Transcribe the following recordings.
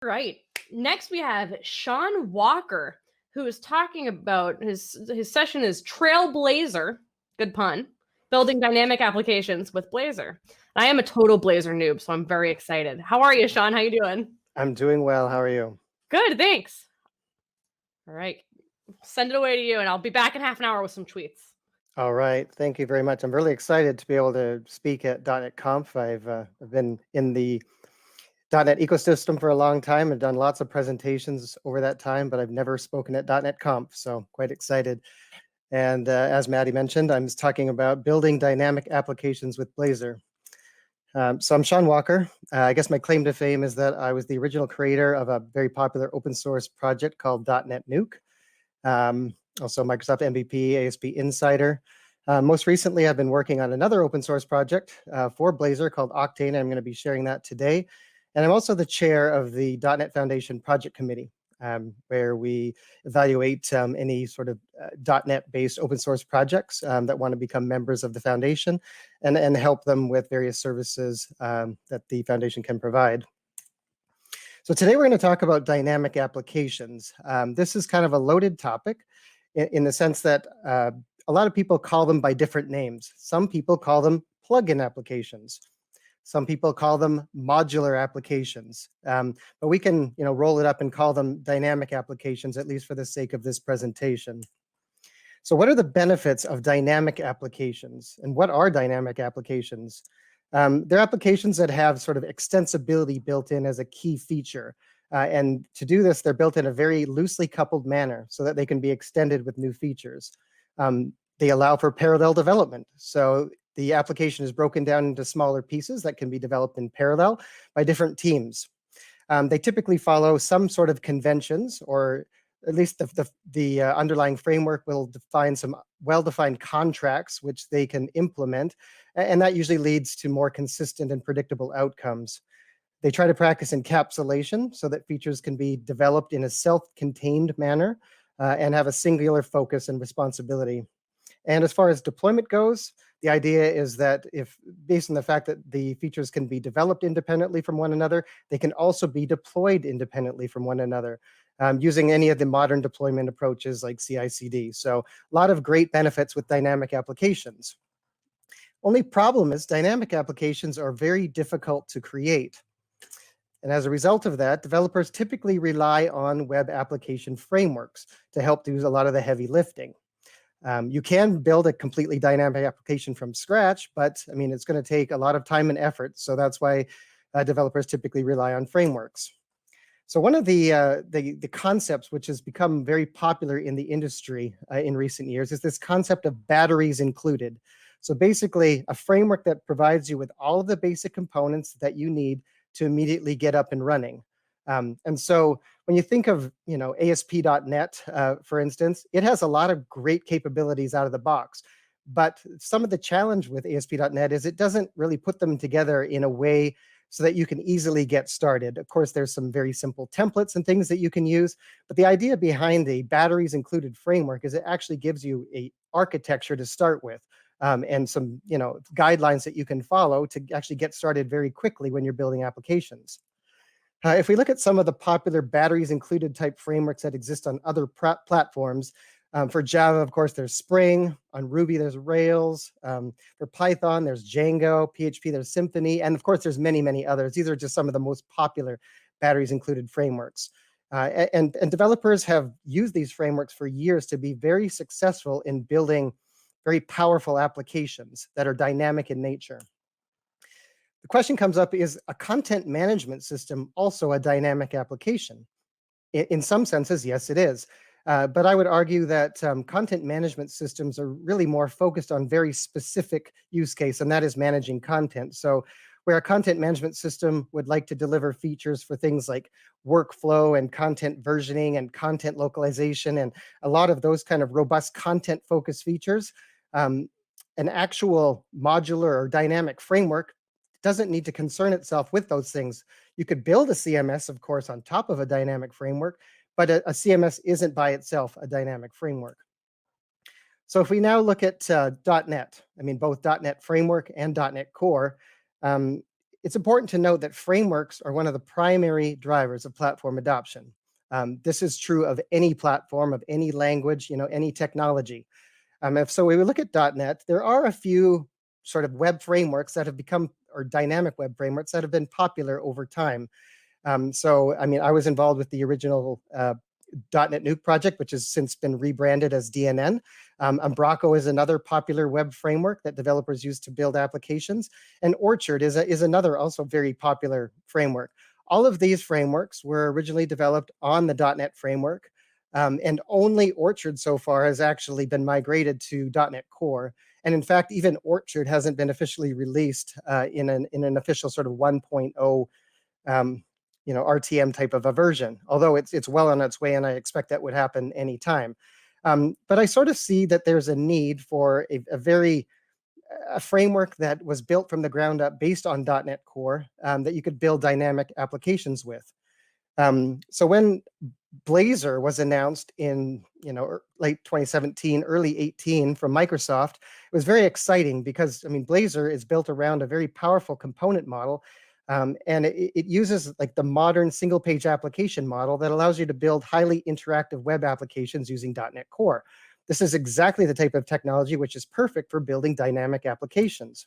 Right. Next, we have Sean Walker, who is talking about his session is Trailblazor, good pun, building dynamic applications with Blazor. I am a total Blazor noob, so I'm very excited. How are you, Sean? How you doing? I'm doing well. How are you? Good, thanks. All right, send it away to you, and I'll be back in half an hour with some tweets. All right. Thank you very much. I'm really excited to be able to speak at .NET Conf. I've been in the .NET ecosystem for a long time and done lots of presentations over that time, but I've never spoken at .NET Conf, so quite excited. And as Maddie mentioned, I'm talking about building dynamic applications with Blazor. So I'm Sean Walker. I guess my claim to fame is that I was the original creator of a very popular open source project called .NET Nuke. Also Microsoft MVP, ASP Insider. Most recently, I've been working on another open source project for Blazor called Octane. I'm going to be sharing that today. And I'm also the chair of the .NET Foundation Project Committee, where we evaluate any sort of .NET-based open source projects that want to become members of the foundation and help them with various services that the foundation can provide. So today we're going to talk about dynamic applications. This is kind of a loaded topic in the sense that a lot of people call them by different names. Some people call them plugin applications. Some people call them modular applications. But we can roll it up and call them dynamic applications, at least for the sake of this presentation. So what are the benefits of dynamic applications? And what are dynamic applications? They're applications that have sort of extensibility built in as a key feature. And to do this, they're built in a very loosely coupled manner so that they can be extended with new features. They allow for parallel development. So the application is broken down into smaller pieces that can be developed in parallel by different teams. They typically follow some sort of conventions, or at least the underlying framework will define some well-defined contracts which they can implement, and that usually leads to more consistent and predictable outcomes. They try to practice encapsulation so that features can be developed in a self-contained manner and have a singular focus and responsibility. And as far as deployment goes, the idea is that if, based on the fact that the features can be developed independently from one another, they can also be deployed independently from one another using any of the modern deployment approaches like CI/CD. So a lot of great benefits with dynamic applications. Only problem is dynamic applications are very difficult to create. And as a result of that, developers typically rely on web application frameworks to help do a lot of the heavy lifting. You can build a completely dynamic application from scratch, but I mean, it's going to take a lot of time and effort. So that's why developers typically rely on frameworks. So one of the concepts which has become very popular in the industry in recent years is this concept of batteries included. So basically, a framework that provides you with all of the basic components that you need to immediately get up and running. And so when you think of ASP.NET, for instance, it has a lot of great capabilities out of the box. But some of the challenge with ASP.NET is it doesn't really put them together in a way so that you can easily get started. Of course, there's some very simple templates and things that you can use, but the idea behind the batteries included framework is it actually gives you a architecture to start with. And some guidelines that you can follow to actually get started very quickly when you're building applications. If we look at some of the popular batteries included type frameworks that exist on other platforms, for Java, of course, there's Spring. On Ruby, there's Rails. For Python, there's Django. PHP, there's Symfony. And of course, there's many, many others. These are just some of the most popular batteries included frameworks. And developers have used these frameworks for years to be very successful in building very powerful applications that are dynamic in nature. The question comes up, is a content management system also a dynamic application? In some senses, yes, it is. But I would argue that content management systems are really more focused on very specific use case, and that is managing content. So where a content management system would like to deliver features for things like workflow and content versioning and content localization and a lot of those kind of robust content-focused features, an actual modular or dynamic framework doesn't need to concern itself with those things. You could build a CMS, of course, on top of a dynamic framework, but a CMS isn't by itself a dynamic framework. So if we now look at .NET, I mean, both .NET Framework and .NET Core, it's important to note that frameworks are one of the primary drivers of platform adoption. This is true of any platform, of any language, any technology. So we look at .NET, there are a few sort of web frameworks that have become, or dynamic web frameworks that have been popular over time. I was involved with the original .NET Nuke project, which has since been rebranded as DNN. Umbraco is another popular web framework that developers use to build applications. And Orchard is another also very popular framework. All of these frameworks were originally developed on the .NET framework. And only Orchard so far has actually been migrated to .NET Core. And in fact, even Orchard hasn't been officially released in an official sort of 1.0 RTM type of a version, although it's well on its way, and I expect that would happen anytime. But I sort of see that there's a need for a framework that was built from the ground up based on .NET Core that you could build dynamic applications with. So when Blazor was announced in late 2017, early 18 from Microsoft, it was very exciting because Blazor is built around a very powerful component model. And it uses like the modern single page application model that allows you to build highly interactive web applications using .NET Core. This is exactly the type of technology which is perfect for building dynamic applications.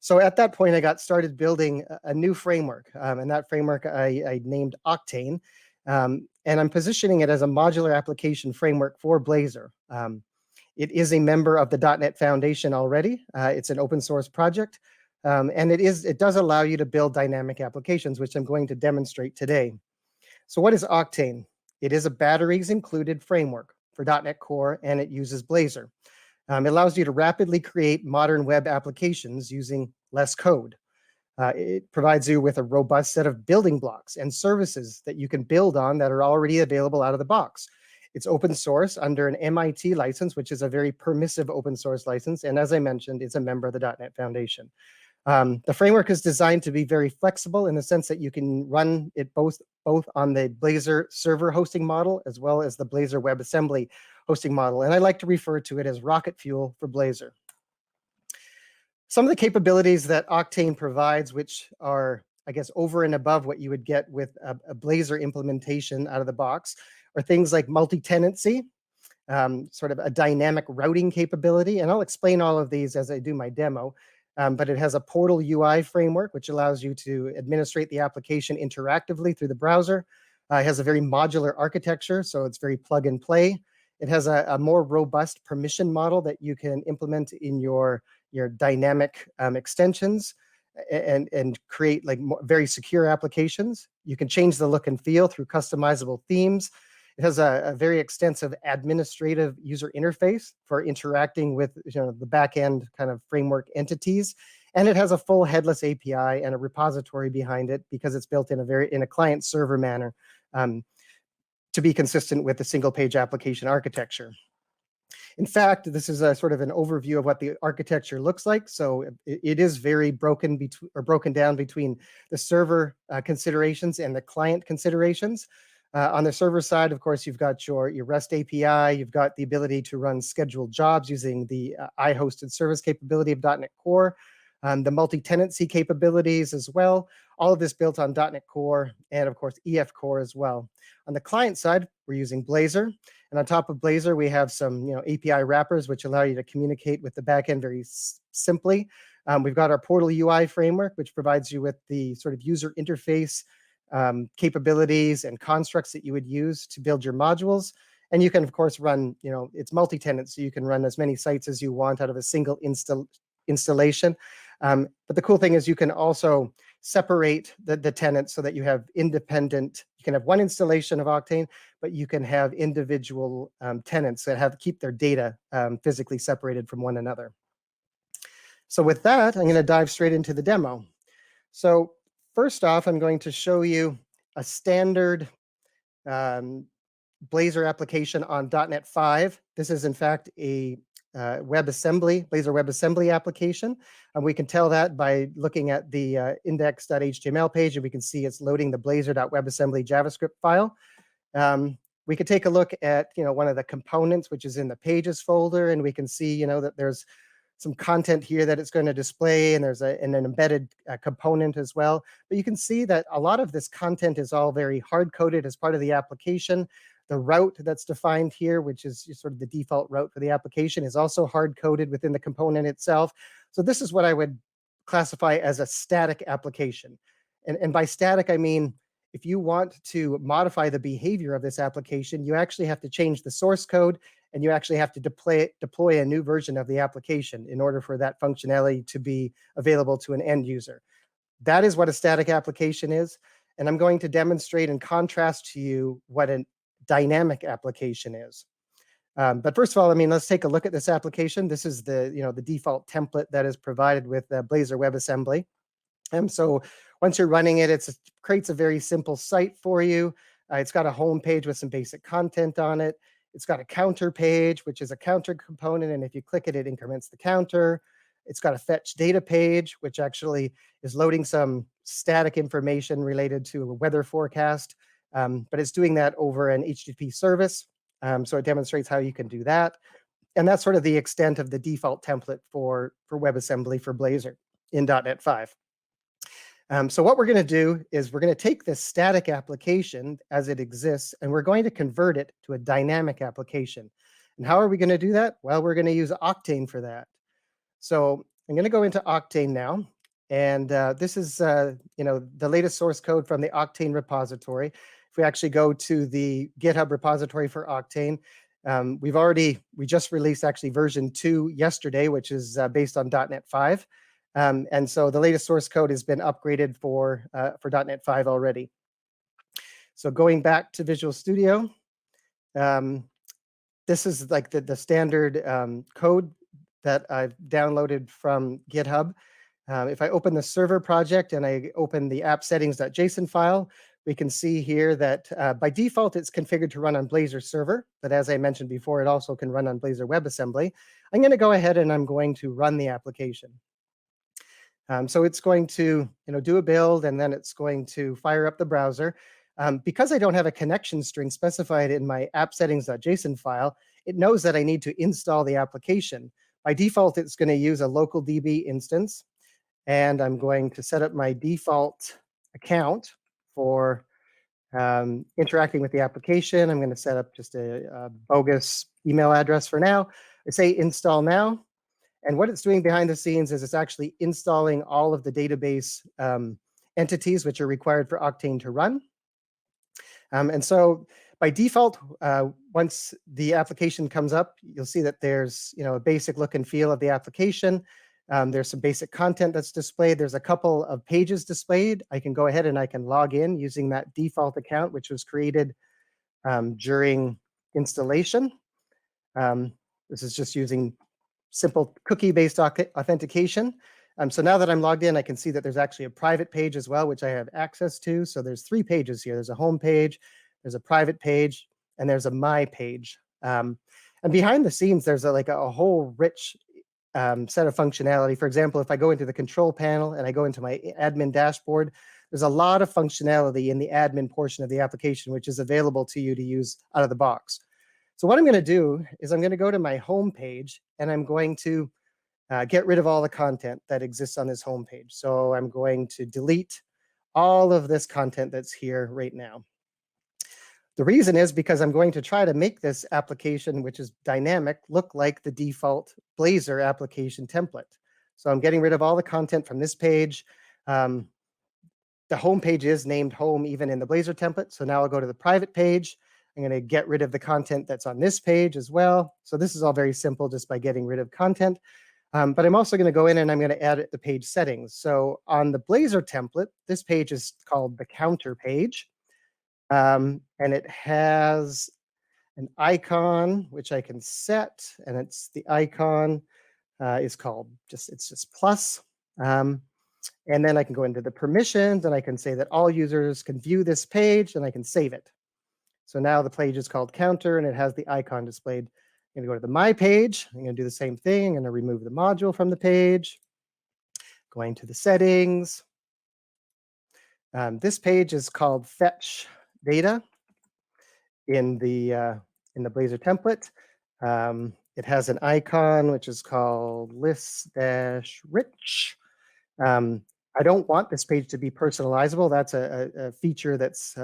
So at that point, I got started building a new framework. And that framework I named Octane. And I'm positioning it as a modular application framework for Blazor. It is a member of the .NET Foundation already. It's an open source project. And it does allow you to build dynamic applications, which I'm going to demonstrate today. So what is Octane? It is a batteries included framework for .NET Core, and it uses Blazor. It allows you to rapidly create modern web applications using less code. It provides you with a robust set of building blocks and services that you can build on that are already available out of the box. It's open source under an MIT license, which is a very permissive open source license. And as I mentioned, it's a member of the .NET Foundation. The framework is designed to be very flexible in the sense that you can run it both on the Blazor server hosting model as well as the Blazor WebAssembly hosting model. And I like to refer to it as rocket fuel for Blazor. Some of the capabilities that Octane provides, which are, I guess, over and above what you would get with a Blazor implementation out of the box, are things like multi-tenancy, sort of a dynamic routing capability. And I'll explain all of these as I do my demo. But it has a portal UI framework, which allows you to administrate the application interactively through the browser. It has a very modular architecture, so it's very plug and play. It has a more robust permission model that you can implement in your dynamic extensions and create like very secure applications. You can change the look and feel through customizable themes. It has a very extensive administrative user interface for interacting with the backend kind of framework entities. And it has a full headless API and a repository behind it because it's built in a client server manner to be consistent with the single page application architecture. In fact, this is a sort of an overview of what the architecture looks like. So it is very broken down between the server considerations and the client considerations. On the server side, of course, you've got your REST API. You've got the ability to run scheduled jobs using the I-hosted service capability of .NET Core, the multi-tenancy capabilities as well. All of this built on .NET Core and, of course, EF Core as well. On the client side, we're using Blazor. And on top of Blazor, we have some API wrappers, which allow you to communicate with the backend very simply. We've got our portal UI framework, which provides you with the sort of user interface capabilities and constructs that you would use to build your modules. And you can, of course, run, it's multi-tenant, so you can run as many sites as you want out of a single installation. But the cool thing is you can also separate the tenants so that you have independent, you can have one installation of Octane, but you can have individual tenants that keep their data physically separated from one another. So with that, I'm going to dive straight into the demo. So first off, I'm going to show you a standard Blazor application on .NET 5. This is, in fact, a Blazor WebAssembly application. And we can tell that by looking at the index.html page, and we can see it's loading the blazor.webassembly JavaScript file. We could take a look at one of the components, which is in the pages folder, and we can see that there's some content here that it's going to display, and there's an embedded component as well. But you can see that a lot of this content is all very hard-coded as part of the application. The route that's defined here, which is sort of the default route for the application, is also hard-coded within the component itself. So this is what I would classify as a static application. And by static, I mean, if you want to modify the behavior of this application, you actually have to change the source code, and you actually have to deploy a new version of the application in order for that functionality to be available to an end user. That is what a static application is. And I'm going to demonstrate and contrast to you what a dynamic application is. But first of all, I mean, let's take a look at this application. This is the default template that is provided with Blazor WebAssembly. So once you're running it, it creates a very simple site for you. It's got a home page with some basic content on it. It's got a counter page, which is a counter component. And if you click it, it increments the counter. It's got a fetch data page, which actually is loading some static information related to a weather forecast. But it's doing that over an HTTP service. So it demonstrates how you can do that. And that's sort of the extent of the default template for WebAssembly for Blazor in .NET 5. So what we're going to do is we're going to take this static application as it exists, and we're going to convert it to a dynamic application. And how are we going to do that? Well, we're going to use Octane for that. So I'm going to go into Octane now. And this is the latest source code from the Octane repository. If we actually go to the GitHub repository for Octane, we just released actually version 2 yesterday, which is based on .NET 5. And so the latest source code has been upgraded for .NET 5 already. So going back to Visual Studio, this is like the standard code that I've downloaded from GitHub. If I open the server project and I open the app settings.json file, we can see here that by default, it's configured to run on Blazor server. But as I mentioned before, it also can run on Blazor WebAssembly. I'm going to go ahead and I'm going to run the application. So it's going to do a build, and then it's going to fire up the browser. Because I don't have a connection string specified in my app settings.json file, it knows that I need to install the application. By default, it's going to use a local DB instance. And I'm going to set up my default account for interacting with the application. I'm going to set up just a bogus email address for now. I say install now. And what it's doing behind the scenes is it's actually installing all of the database entities which are required for Octane to run. And so by default, once the application comes up, you'll see that there's a basic look and feel of the application. There's some basic content that's displayed. There's a couple of pages displayed. I can go ahead and I can log in using that default account, which was created during installation. This is just using simple cookie-based authentication. So now that I'm logged in, I can see that there's actually a private page as well, which I have access to. So there's 3 pages here. There's a home page, there's a private page, and there's a my page. And behind the scenes, there's a whole rich set of functionality. For example, if I go into the control panel and I go into my admin dashboard, there's a lot of functionality in the admin portion of the application, which is available to you to use out of the box. So what I'm going to do is I'm going to go to my home page, and I'm going to get rid of all the content that exists on this home page. So I'm going to delete all of this content that's here right now. The reason is because I'm going to try to make this application, which is dynamic, look like the default Blazor application template. So I'm getting rid of all the content from this page. The home page is named home even in the Blazor template. So now I'll go to the private page. I'm going to get rid of the content that's on this page as well. So this is all very simple just by getting rid of content. But I'm also going to go in and I'm going to add the page settings. So on the Blazor template, this page is called the counter page. And it has an icon, which I can set. And it's the icon is called it's just plus. And then I can go into the permissions and I can say that all users can view this page, and I can save it. So now the page is called counter and it has the icon displayed. I'm going to go to the my page. I'm going to do the same thing. I'm going to remove the module from the page. Going to the settings. This page is called fetch data in the Blazor template. It has an icon, which is called list-rich. I don't want this page to be personalizable. That's a feature that's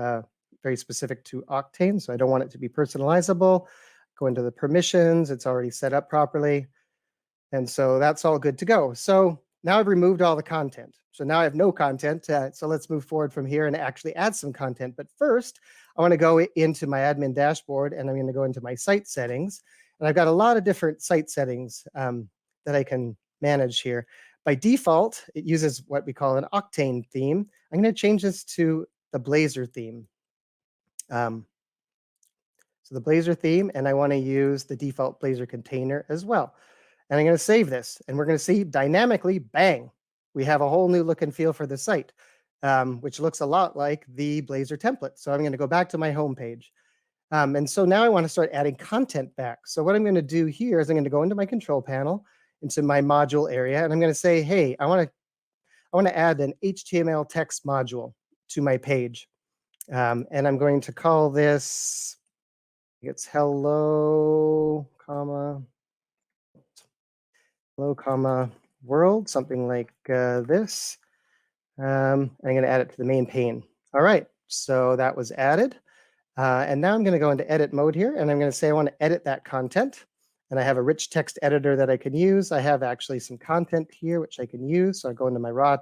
very specific to Octane, so I don't want it to be personalizable. Go into the permissions, it's already set up properly. And so that's all good to go. So now I've removed all the content. So now I have no content. So let's move forward from here and actually add some content. But first, I want to go into my admin dashboard and I'm going to go into my site settings. And I've got a lot of different site settings that I can manage here. By default, it uses what we call an Octane theme. I'm going to change this to the Blazor theme. So the Blazor theme, and I want to use the default Blazor container as well. And I'm going to save this, and we're going to see dynamically, bang, we have a whole new look and feel for the site, which looks a lot like the Blazor template. So I'm going to go back to my home page. And so now I want to start adding content back. So what I'm going to do here is I'm going to go into my control panel, into my module area, and I'm going to say, hey, I want to add an HTML text module to my page. And I'm going to call this, it's hello, comma, world, something like this. I'm going to add it to the main pane. All right, so that was added. And now I'm going to go into edit mode here, and I'm going to say I want to edit that content. And I have a rich text editor that I can use. I have actually some content here, which I can use. So I go into my raw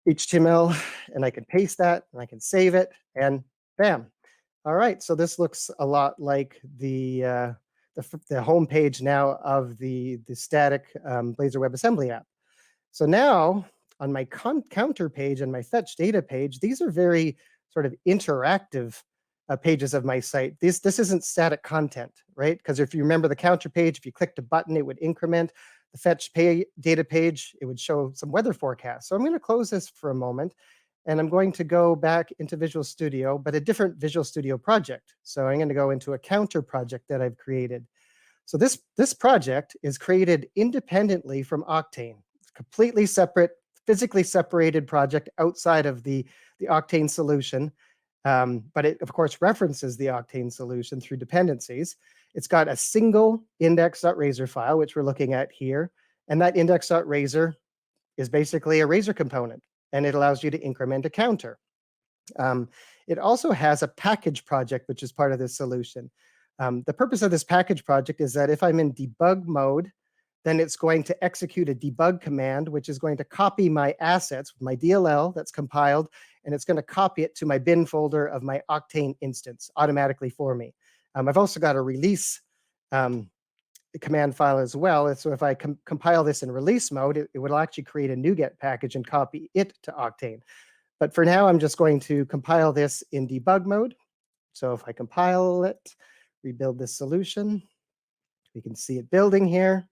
HTML, and I can paste that, and I can save it, and bam. All right, so this looks a lot like the home page now of the static Blazor WebAssembly app. So now on my counter page and my fetch data page, these are very sort of interactive pages of my site. This isn't static content, right? Because if you remember the counter page, if you clicked a button, it would increment. The fetch data page, it would show some weather forecasts. So I'm going to close this for a moment. And I'm going to go back into Visual Studio, but a different Visual Studio project. So I'm going to go into a counter project that I've created. So this project is created independently from Octane. It's a completely separate, physically separated project outside of the Octane solution. But it, of course, references the Octane solution through dependencies. It's got a single index.razor file, which we're looking at here. And that index.razor is basically a razor component, and it allows you to increment a counter. It also has a package project, which is part of this solution. The purpose of this package project is that if I'm in debug mode, then it's going to execute a debug command, which is going to copy my assets, my DLL that's compiled, and it's going to copy it to my bin folder of my Octane instance automatically for me. I've also got a release command file as well. So if I compile this in release mode, it will actually create a NuGet package and copy it to Octane. But for now, I'm just going to compile this in debug mode. So if I compile it, rebuild this solution, we can see it building here.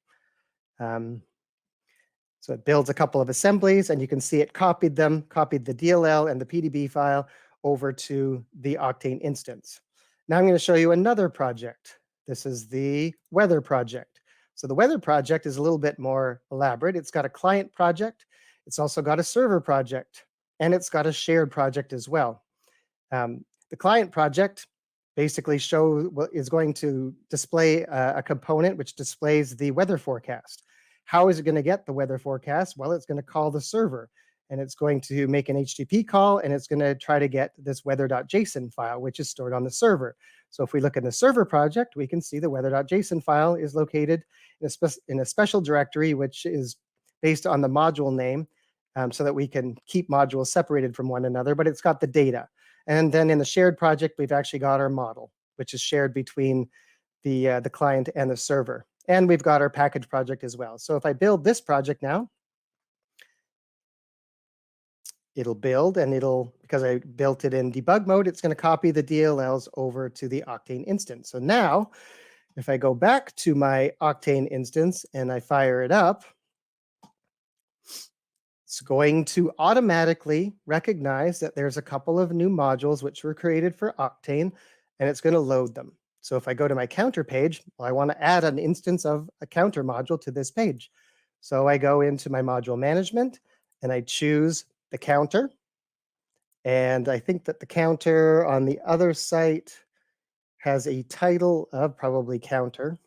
So it builds a couple of assemblies, and you can see it copied the DLL and the PDB file over to the Octane instance. Now I'm going to show you another project. This is the weather project. So the weather project is a little bit more elaborate. It's got a client project. It's also got a server project, and it's got a shared project as well. The client project basically is going to display a component which displays the weather forecast. How is it going to get the weather forecast? Well, it's going to call the server, and it's going to make an HTTP call, and it's going to try to get this weather.json file, which is stored on the server. So if we look in the server project, we can see the weather.json file is located in a special directory, which is based on the module name, so that we can keep modules separated from one another, but it's got the data. And then in the shared project, we've actually got our model, which is shared between the client and the server. And we've got our package project as well. So if I build this project now, it'll build, and because I built it in debug mode, it's going to copy the DLLs over to the Octane instance. So now, if I go back to my Octane instance and I fire it up, it's going to automatically recognize that there's a couple of new modules which were created for Octane, and it's going to load them. So if I go to my counter page, well, I want to add an instance of a counter module to this page. So I go into my module management, and I choose the counter. And I think that the counter on the other site has a title of probably counter.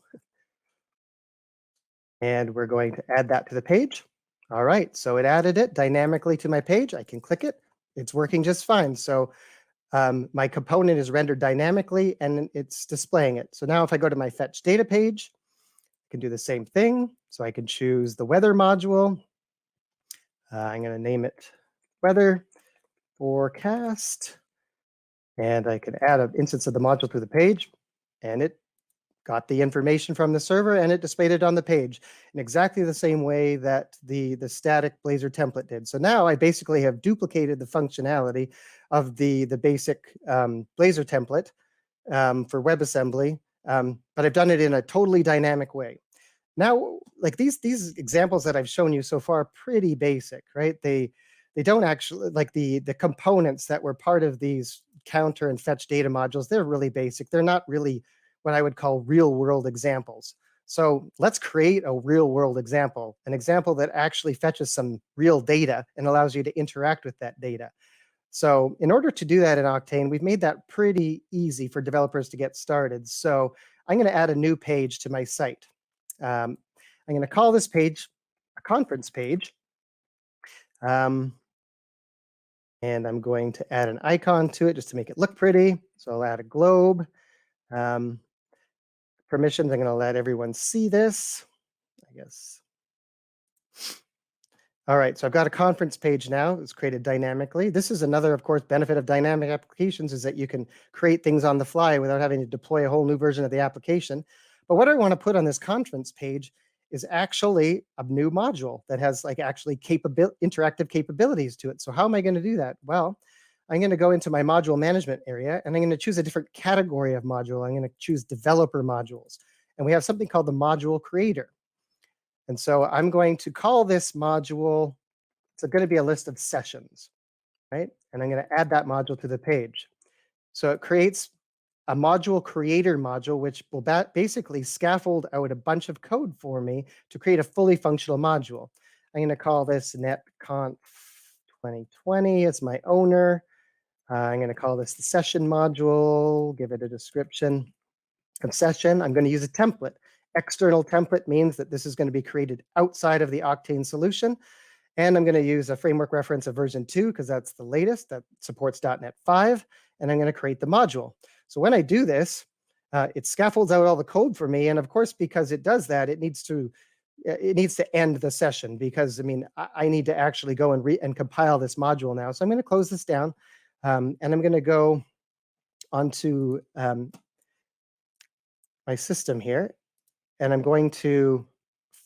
And we're going to add that to the page. All right, so it added it dynamically to my page. I can click it. It's working just fine. So my component is rendered dynamically and it's displaying it. So now if I go to my fetch data page, I can do the same thing. So I can choose the weather module. I'm going to name it weather forecast. And I can add an instance of the module to the page. And it got the information from the server and it displayed it on the page in exactly the same way that the static Blazor template did. So now I basically have duplicated the functionality of the basic Blazor template for WebAssembly, but I've done it in a totally dynamic way. Now, like these examples that I've shown you so far are pretty basic, right? They don't actually, like the components that were part of these counter and fetch data modules, they're really basic. They're not really what I would call real world examples. So let's create a real world example, an example that actually fetches some real data and allows you to interact with that data. So in order to do that in Octane, we've made that pretty easy for developers to get started. So I'm going to add a new page to my site. I'm going to call this page a conference page. And I'm going to add an icon to it just to make it look pretty. So I'll add a globe. Permissions, I'm going to let everyone see this, I guess. All right, so I've got a conference page now. It's created dynamically. This is another, of course, benefit of dynamic applications is that you can create things on the fly without having to deploy a whole new version of the application. But what I want to put on this conference page is actually a new module that has like actually interactive capabilities to it. So how am I going to do that? Well, I'm going to go into my module management area and I'm going to choose a different category of module. I'm going to choose developer modules. And we have something called the module creator. And so I'm going to call this module, it's going to be a list of sessions, right? And I'm going to add that module to the page. So it creates a module creator module, which will basically scaffold out a bunch of code for me to create a fully functional module. I'm going to call this netconf 2020 as my owner. I'm going to call this the session module, give it a description of session. I'm going to use a template. External template means that this is going to be created outside of the Octane solution. And I'm going to use a framework reference of version 2 because that's the latest that supports .NET 5. And I'm going to create the module. So when I do this, it scaffolds out all the code for me. And of course, because it does that, it needs to end the session because, I mean, I need to actually go and compile this module now. So I'm going to close this down. And I'm going to go onto my system here. And I'm going to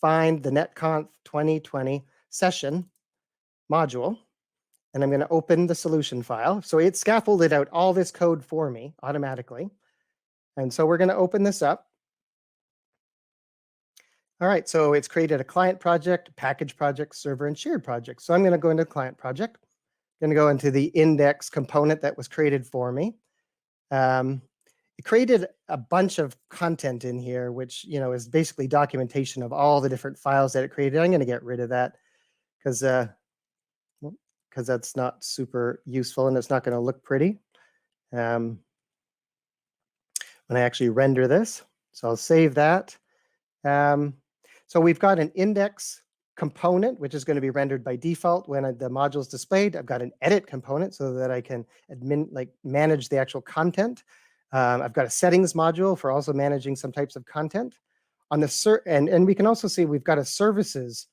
find the netconf 2020 session module. And I'm going to open the solution file. So it scaffolded out all this code for me automatically. And so we're going to open this up. All right, so it's created a client project, package project, server, and shared project. So I'm going to go into client project. I'm going to go into the index component that was created for me. It created a bunch of content in here, which is basically documentation of all the different files that it created. I'm going to get rid of that because that's not super useful and it's not going to look pretty when I actually render this. So I'll save that. So we've got an index component, which is going to be rendered by default when the module is displayed. I've got an edit component so that I can manage the actual content. I've got a settings module for also managing some types of content. On the and we can also see we've got a services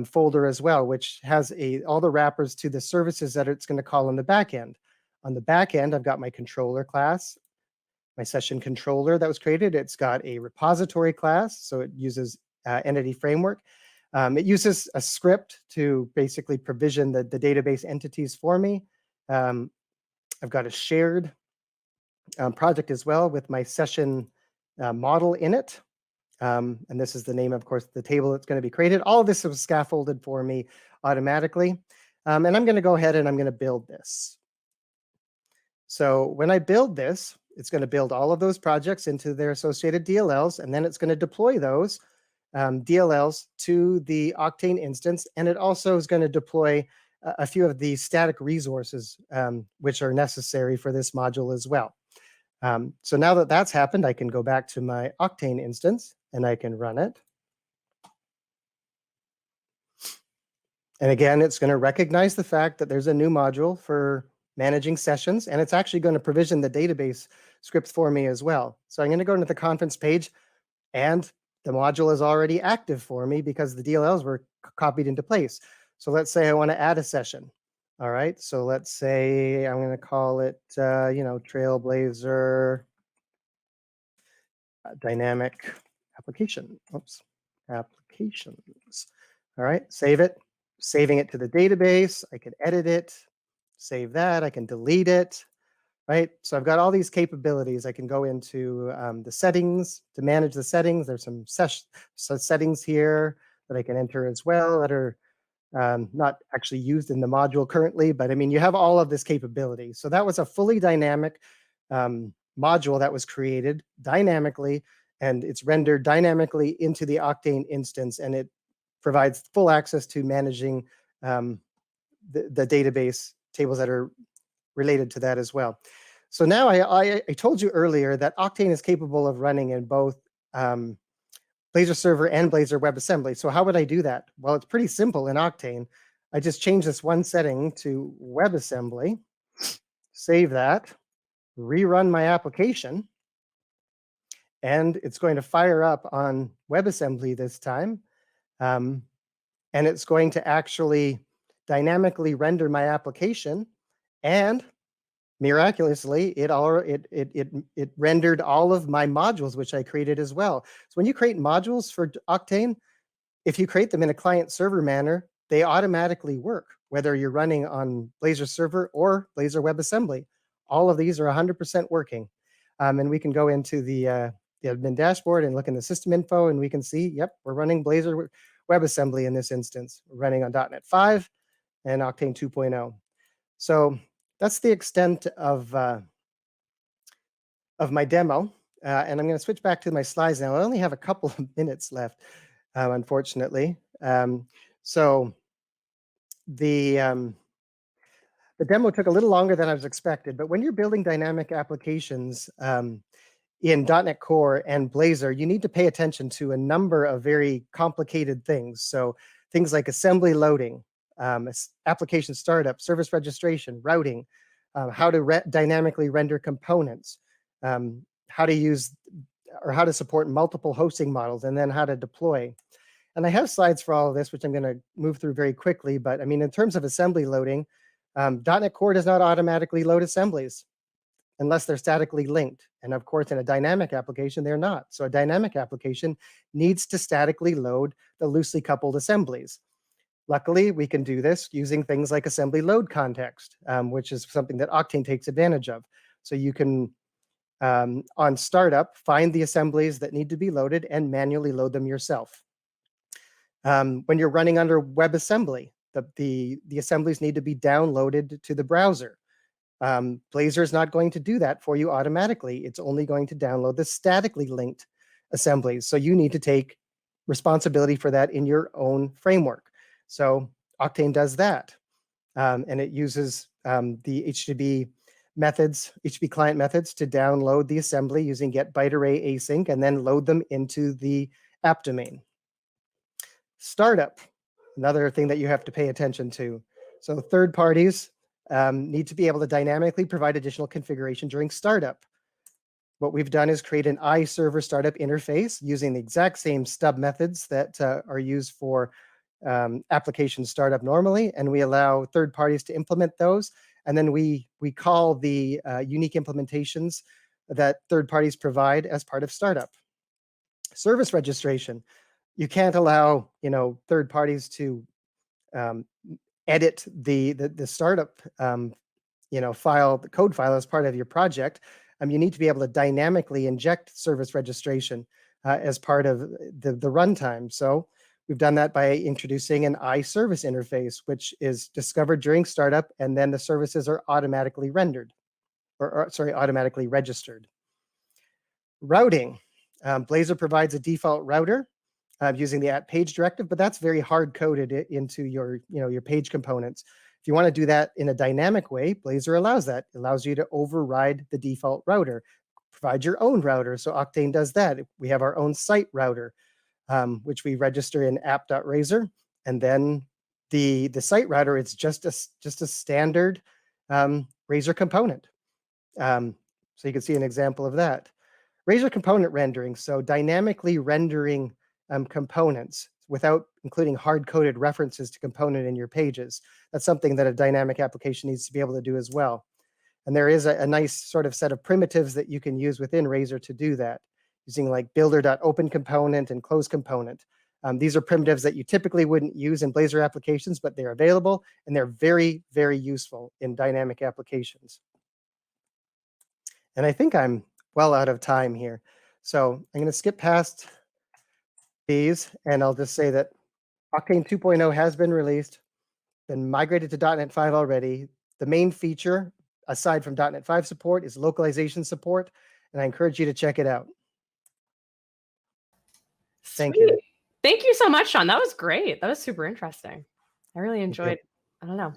folder as well, which has all the wrappers to the services that it's going to call on the back end. On the back end, I've got my controller class, my session controller that was created. It's got a repository class, so it uses entity framework. It uses a script to basically provision the database entities for me. I've got a shared project as well with my session model in it. And this is the name, of course, the table that's going to be created. All of this was scaffolded for me automatically. And I'm going to go ahead and I'm going to build this. So when I build this, it's going to build all of those projects into their associated DLLs, and then it's going to deploy those DLLs to the Octane instance. And it also is going to deploy a few of the static resources which are necessary for this module as well. So now that that's happened, I can go back to my Octane instance and I can run it. And again, it's going to recognize the fact that there's a new module for managing sessions, and it's actually going to provision the database scripts for me as well. So I'm going to go into the conference page, and the module is already active for me because the DLLs were copied into place. So let's say I want to add a session. All right, so let's say I'm going to call it, Trailblazor dynamic application. Oops, applications. All right, save it. Saving it to the database. I can edit it, save that. I can delete it. Right, so I've got all these capabilities. I can go into the settings to manage the settings. There's some settings here that I can enter as well that are not actually used in the module currently, but I mean, you have all of this capability. So that was a fully dynamic module that was created dynamically, and it's rendered dynamically into the Octane instance, and it provides full access to managing the database tables that are related to that as well. So now I told you earlier that Octane is capable of running in both Blazor Server and Blazor WebAssembly. So how would I do that? Well, it's pretty simple in Octane. I just change this one setting to WebAssembly, save that, rerun my application, and it's going to fire up on WebAssembly this time. And it's going to actually dynamically render my application, and miraculously, it rendered all of my modules, which I created as well. So when you create modules for Octane, if you create them in a client-server manner, they automatically work, whether you're running on Blazor Server or Blazor WebAssembly. All of these are 100% working. And we can go into the admin dashboard and look in the system info, and we can see, yep, we're running Blazor WebAssembly in this instance. We're running on .NET 5 and Octane 2.0. So that's the extent of my demo. And I'm going to switch back to my slides now. I only have a couple of minutes left, unfortunately. So the demo took a little longer than I was expected, but when you're building dynamic applications in .NET Core and Blazor, you need to pay attention to a number of very complicated things. So things like assembly loading, application startup, service registration, routing, how to dynamically render components, how to use or how to support multiple hosting models, and then how to deploy. And I have slides for all of this, which I'm going to move through very quickly. But I mean, in terms of assembly loading, .NET Core does not automatically load assemblies unless they're statically linked. And of course, in a dynamic application, they're not. So a dynamic application needs to statically load the loosely coupled assemblies. Luckily, we can do this using things like assembly load context, which is something that Octane takes advantage of. So you can, on startup, find the assemblies that need to be loaded and manually load them yourself. When you're running under WebAssembly, the assemblies need to be downloaded to the browser. Blazor is not going to do that for you automatically. It's only going to download the statically linked assemblies. So you need to take responsibility for that in your own framework. So Octane does that. And it uses the HTTP methods, HTTP client methods, to download the assembly using get byte array async and then load them into the app domain. Startup, another thing that you have to pay attention to. So third parties need to be able to dynamically provide additional configuration during startup. What we've done is create an iServer startup interface using the exact same stub methods that are used for application startup normally, and we allow third parties to implement those. And then we call the unique implementations that third parties provide as part of startup. Service registration. You can't allow third parties to edit the startup file, the code file as part of your project. You need to be able to dynamically inject service registration as part of the runtime. So we've done that by introducing an iService interface, which is discovered during startup, and then the services are automatically rendered, or automatically registered. Routing. Blazor provides a default router using the @page directive, but that's very hard coded into your page components. If you want to do that in a dynamic way, Blazor allows that. It allows you to override the default router, provide your own router. So Octane does that. We have our own site router, which we register in app.razor, and then The site router, it's just a standard Razor component. So you can see an example of that. Razor component rendering, so dynamically rendering components without including hard-coded references to component in your pages. That's something that a dynamic application needs to be able to do as well. And there is a nice sort of set of primitives that you can use within Razor to do that, using like builder.open component and close component. These are primitives that you typically wouldn't use in Blazor applications, but they're available and they're very, very useful in dynamic applications. And I think I'm well out of time here. So I'm going to skip past these, and I'll just say that Octane 2.0 has been released, been migrated to .NET 5 already. The main feature, aside from .NET 5 support, is localization support, and I encourage you to check it out. Thank you. Thank you so much, Sean. That was great. That was super interesting. I really enjoyed, I don't know.